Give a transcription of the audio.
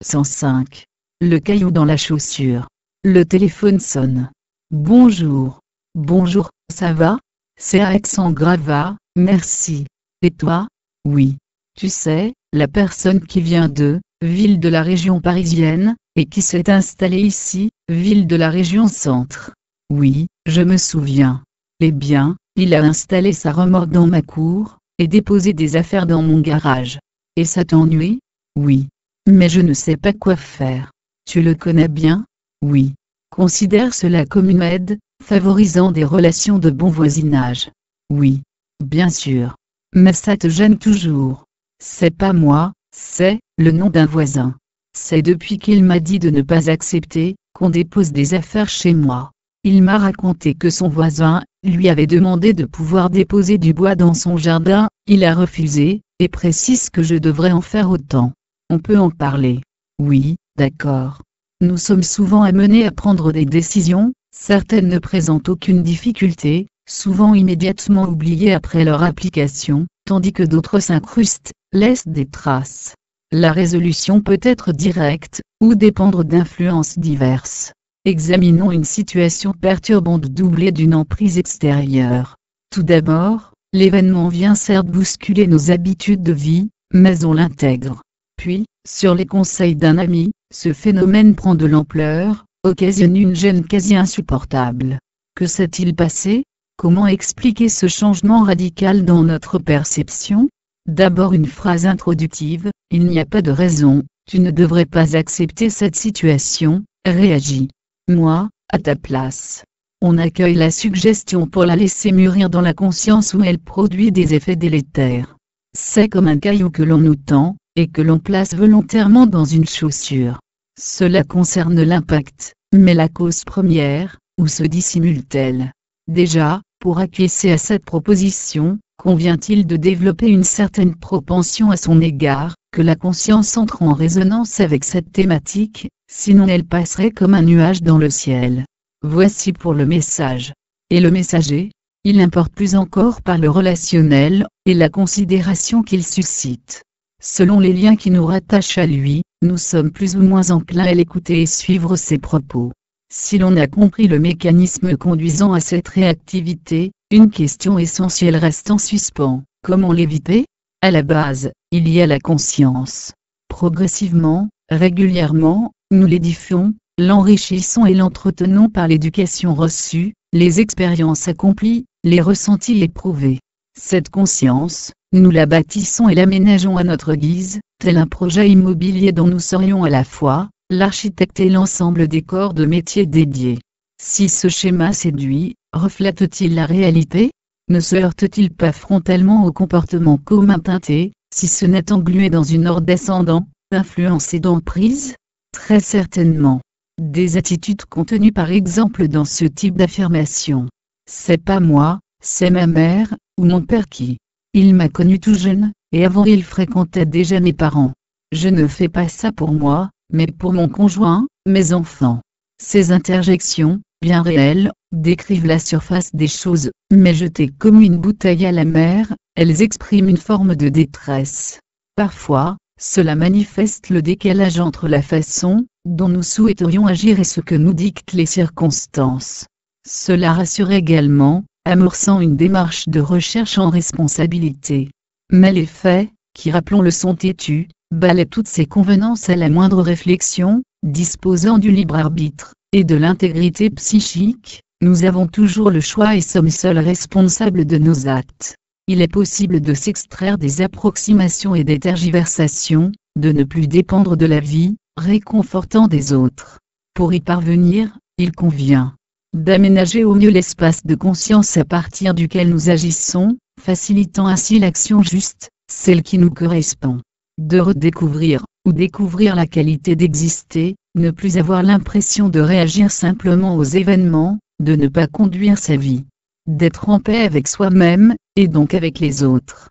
105. Le caillou dans la chaussure. Le téléphone sonne. Bonjour. Bonjour, ça va? C'est à Aix-en-Gravats, merci. Et toi? Oui. Tu sais, la personne qui vient de ville de la région parisienne, et qui s'est installée ici, ville de la région centre. Oui, je me souviens. Eh bien, il a installé sa remorque dans ma cour, et déposé des affaires dans mon garage. Et ça t'ennuie? Oui. Mais je ne sais pas quoi faire. Tu le connais bien? Oui. Considère cela comme une aide, favorisant des relations de bon voisinage. Oui. Bien sûr. Mais ça te gêne toujours. C'est pas moi, c'est le nom d'un voisin. C'est depuis qu'il m'a dit de ne pas accepter qu'on dépose des affaires chez moi. Il m'a raconté que son voisin lui avait demandé de pouvoir déposer du bois dans son jardin, il a refusé, et précise que je devrais en faire autant. On peut en parler. Oui, d'accord. Nous sommes souvent amenés à prendre des décisions, certaines ne présentent aucune difficulté, souvent immédiatement oubliées après leur application, tandis que d'autres s'incrustent, laissent des traces. La résolution peut être directe, ou dépendre d'influences diverses. Examinons une situation perturbante doublée d'une emprise extérieure. Tout d'abord, l'événement vient certes bousculer nos habitudes de vie, mais on l'intègre. Puis, sur les conseils d'un ami, ce phénomène prend de l'ampleur, occasionne une gêne quasi insupportable. Que s'est-il passé? Comment expliquer ce changement radical dans notre perception? D'abord une phrase introductive, il n'y a pas de raison, tu ne devrais pas accepter cette situation, réagis. Moi, à ta place. On accueille la suggestion pour la laisser mûrir dans la conscience où elle produit des effets délétères. C'est comme un caillou que l'on nous tend, et que l'on place volontairement dans une chaussure. Cela concerne l'impact, mais la cause première, où se dissimule-t-elle? Déjà, pour acquiescer à cette proposition, convient-il de développer une certaine propension à son égard, que la conscience entre en résonance avec cette thématique, sinon elle passerait comme un nuage dans le ciel. Voici pour le message. Et le messager? Il importe plus encore par le relationnel, et la considération qu'il suscite. Selon les liens qui nous rattachent à lui, nous sommes plus ou moins enclins à l'écouter et suivre ses propos. Si l'on a compris le mécanisme conduisant à cette réactivité, une question essentielle reste en suspens. Comment l'éviter? À la base, il y a la conscience. Progressivement, régulièrement, nous l'édifions, l'enrichissons et l'entretenons par l'éducation reçue, les expériences accomplies, les ressentis éprouvés. Cette conscience, nous la bâtissons et l'aménageons à notre guise, tel un projet immobilier dont nous serions à la fois l'architecte et l'ensemble des corps de métier dédiés. Si ce schéma séduit, reflète-t-il la réalité? Ne se heurte-t-il pas frontalement au comportement commun teinté, si ce n'est englué dans une ordre descendant, d'influence et d'emprise? Très certainement. Des attitudes contenues par exemple dans ce type d'affirmation. C'est pas moi, c'est ma mère, ou mon père qui. Il m'a connu tout jeune, et avant il fréquentait déjà mes parents. Je ne fais pas ça pour moi, mais pour mon conjoint, mes enfants. Ces interjections, bien réelles, décrivent la surface des choses, mais jetées comme une bouteille à la mer, elles expriment une forme de détresse. Parfois, cela manifeste le décalage entre la façon dont nous souhaiterions agir et ce que nous dictent les circonstances. Cela rassure également, amorçant une démarche de recherche en responsabilité. Mais les faits, qui rappelons-le sont têtus, balaient toutes ces convenances à la moindre réflexion, disposant du libre arbitre, et de l'intégrité psychique, nous avons toujours le choix et sommes seuls responsables de nos actes. Il est possible de s'extraire des approximations et des tergiversations, de ne plus dépendre de la vie, réconfortant des autres. Pour y parvenir, il convient d'aménager au mieux l'espace de conscience à partir duquel nous agissons, facilitant ainsi l'action juste, celle qui nous correspond. De redécouvrir, ou découvrir la qualité d'exister, ne plus avoir l'impression de réagir simplement aux événements, de ne pas conduire sa vie. D'être en paix avec soi-même, et donc avec les autres.